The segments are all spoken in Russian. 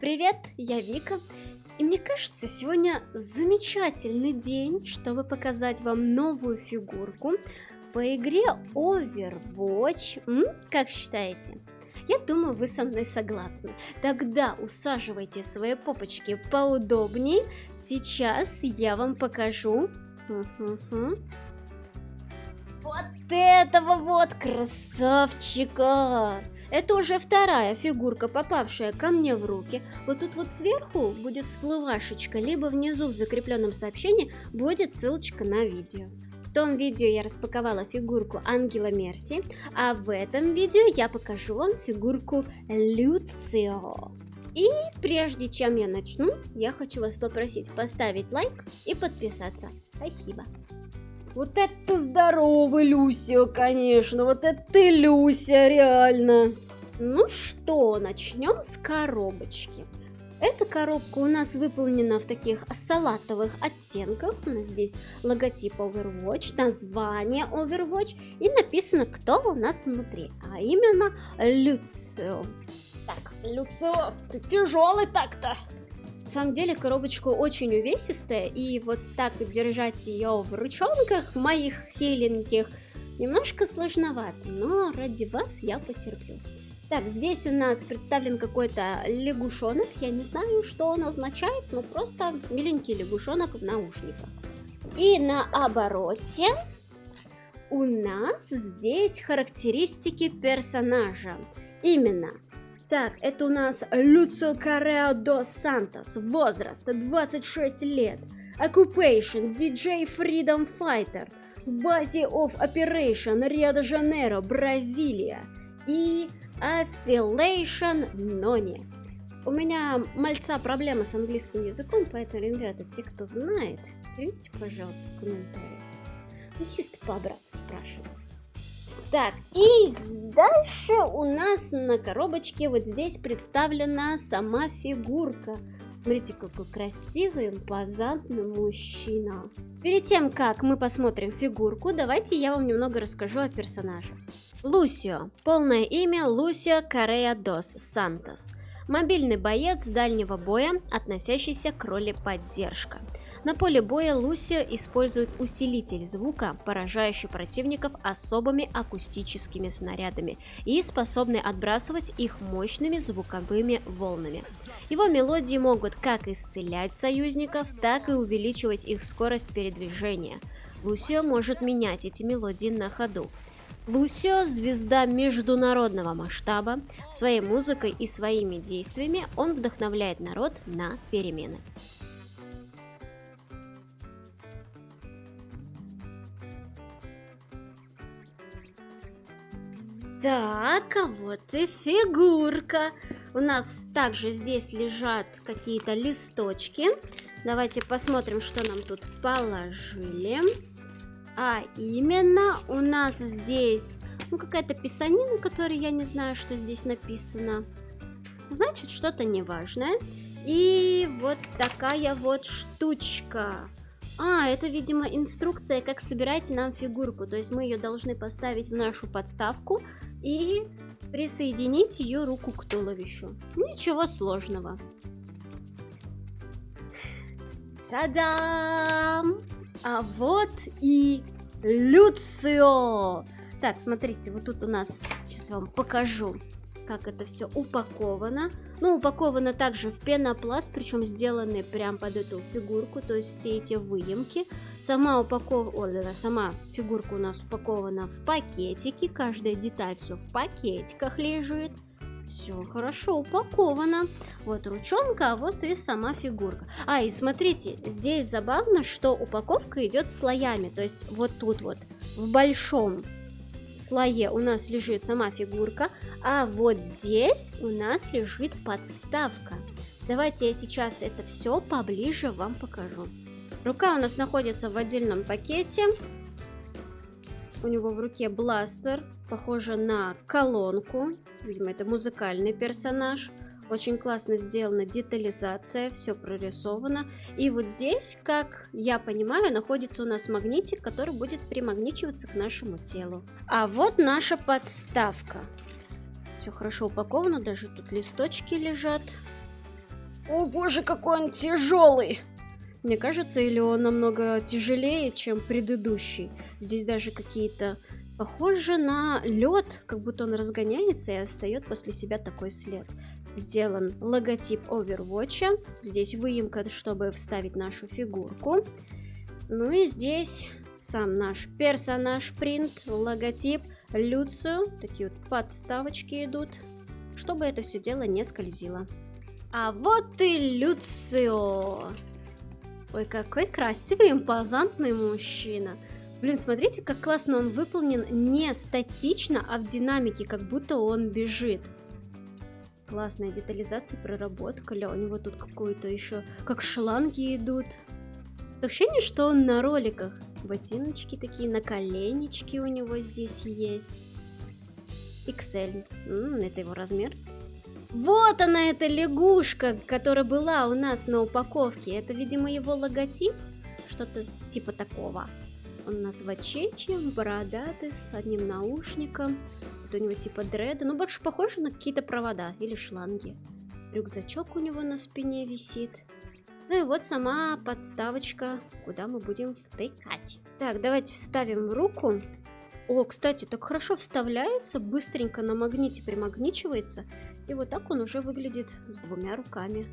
Привет, я Вика, и мне кажется, сегодня замечательный день, чтобы показать вам новую фигурку по игре Overwatch. Как считаете? Я думаю, вы со мной согласны. Тогда усаживайте свои попочки поудобнее. Сейчас я вам покажу. Вот этого вот красавчика! Это уже вторая фигурка, попавшая ко мне в руки. Вот тут вот сверху будет всплывашечка, либо внизу в закрепленном сообщении будет ссылочка на видео. В том видео я распаковала фигурку Ангела Мерси, а в этом видео я покажу вам фигурку Люцио. И прежде чем я начну, я хочу вас попросить поставить лайк и подписаться. Спасибо. Вот это здоровый Люсио, конечно, вот это ты, Люся, реально. Ну что, начнем с коробочки. Эта коробка у нас выполнена в таких салатовых оттенках. У нас здесь логотип Overwatch, название Overwatch и написано, кто у нас внутри, а именно Люцио. Так, Люцио, ты тяжелый так-то. На самом деле коробочка очень увесистая, и вот так держать ее в ручонках моих хиленьких немножко сложновато, но ради вас я потерплю. Так, здесь у нас представлен какой-то лягушонок, я не знаю, что он означает, но просто миленький лягушонок в наушниках. И на обороте у нас здесь характеристики персонажа, именно. Так, это у нас Люцио Кареа дос Сантос, возраст 26 лет, Occupation DJ Freedom Fighter, Base of Operation Рио-де-Жанейро, Бразилия и Affiliation Noni. У меня мальца проблема с английским языком, поэтому, ребята, те, кто знает, пишите, пожалуйста, в комментариях. Ну, чисто по-братски прошу. Так, и дальше у нас на коробочке вот здесь представлена сама фигурка. Смотрите, какой красивый, импозантный мужчина. Перед тем, как мы посмотрим фигурку, давайте я вам немного расскажу о персонаже. Люсио. Полное имя Люсио Кареа дос Сантос. Мобильный боец дальнего боя, относящийся к роли поддержка. На поле боя Люсио использует усилитель звука, поражающий противников особыми акустическими снарядами и способный отбрасывать их мощными звуковыми волнами. Его мелодии могут как исцелять союзников, так и увеличивать их скорость передвижения. Люсио может менять эти мелодии на ходу. Люсио – звезда международного масштаба. Своей музыкой и своими действиями он вдохновляет народ на перемены. Так, а вот и фигурка. У нас также здесь лежат какие-то листочки. Давайте посмотрим, что нам тут положили. А именно у нас здесь какая-то писанина, которой я не знаю, что здесь написано. Значит, что-то неважное. И вот такая вот штучка. Это, видимо, инструкция, как собирать нам фигурку. То есть мы ее должны поставить в нашу подставку и присоединить ее руку к туловищу. Ничего сложного. Та-дам! А вот и Люцио! Так, смотрите, вот тут у нас, сейчас я вам покажу, как это все упаковано. Упаковано также в пенопласт, причем сделаны прям под эту фигурку, то есть все эти выемки. Сама фигурка у нас упакована в пакетики, каждая деталь все в пакетиках лежит. Все хорошо упаковано. Вот ручонка, а вот и сама фигурка. И смотрите, здесь забавно, что упаковка идет слоями, то есть вот тут вот в большом слое у нас лежит сама фигурка, а вот здесь у нас лежит подставка. Давайте я сейчас это все поближе вам покажу. Рука у нас находится в отдельном пакете. У него в руке бластер, похоже на колонку. Видимо, это музыкальный персонаж. Очень классно сделана детализация, все прорисовано. И вот здесь, как я понимаю, находится у нас магнитик, который будет примагничиваться к нашему телу. А вот наша подставка. Все хорошо упаковано, даже тут листочки лежат. О боже, какой он тяжелый! Мне кажется, или он намного тяжелее, чем предыдущий. Здесь даже какие-то похожи на лед, как будто он разгоняется и оставит после себя такой след. Сделан логотип Overwatch. Здесь выемка, чтобы вставить нашу фигурку. Ну и здесь сам наш персонаж принт, логотип, Люцио. Такие вот подставочки идут, чтобы это все дело не скользило. А вот и Люцио. Ой, какой красивый, импозантный мужчина. Блин, смотрите, как классно он выполнен не статично, а в динамике, как будто он бежит. Классная детализация, проработка. Ля, у него тут какой-то еще, как шланги идут. Ощущение, что он на роликах. Ботиночки такие, наколеннички у него здесь есть. XL. Это его размер. Вот она, эта лягушка, которая была у нас на упаковке. Это, видимо, его логотип. Что-то типа такого. Он у нас в очече, бородатый, с одним наушником. Это у него типа дреды. Но больше похоже на какие-то провода или шланги. Рюкзачок у него на спине висит. Ну и вот сама подставочка, куда мы будем втыкать. Так, давайте вставим руку. О, кстати, так хорошо вставляется, быстренько на магните примагничивается. И вот так он уже выглядит с двумя руками.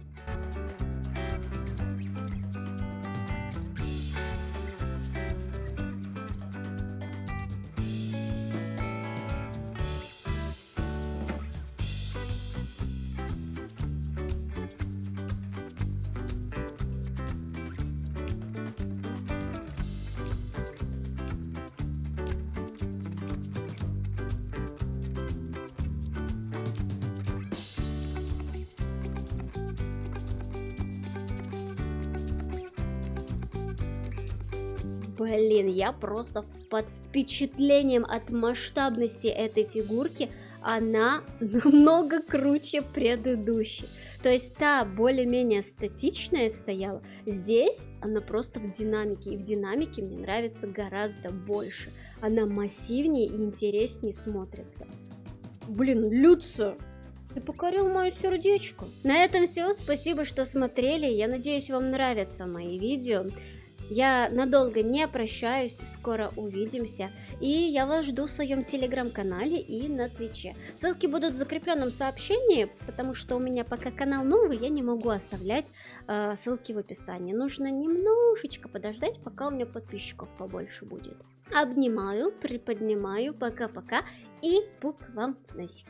Блин, я просто под впечатлением от масштабности этой фигурки. Она намного круче предыдущей. То есть та более-менее статичная стояла. Здесь она просто в динамике. И в динамике мне нравится гораздо больше. Она массивнее и интереснее смотрится. Блин, Люцио, ты покорил мое сердечко. На этом все. Спасибо, что смотрели. Я надеюсь, вам нравятся мои видео. Я надолго не прощаюсь, скоро увидимся, и я вас жду в своем телеграм-канале и на Твиче. Ссылки будут в закрепленном сообщении, потому что у меня пока канал новый, я не могу оставлять ссылки в описании. Нужно немножечко подождать, пока у меня подписчиков побольше будет. Обнимаю, приподнимаю, пока-пока, и пук вам носик.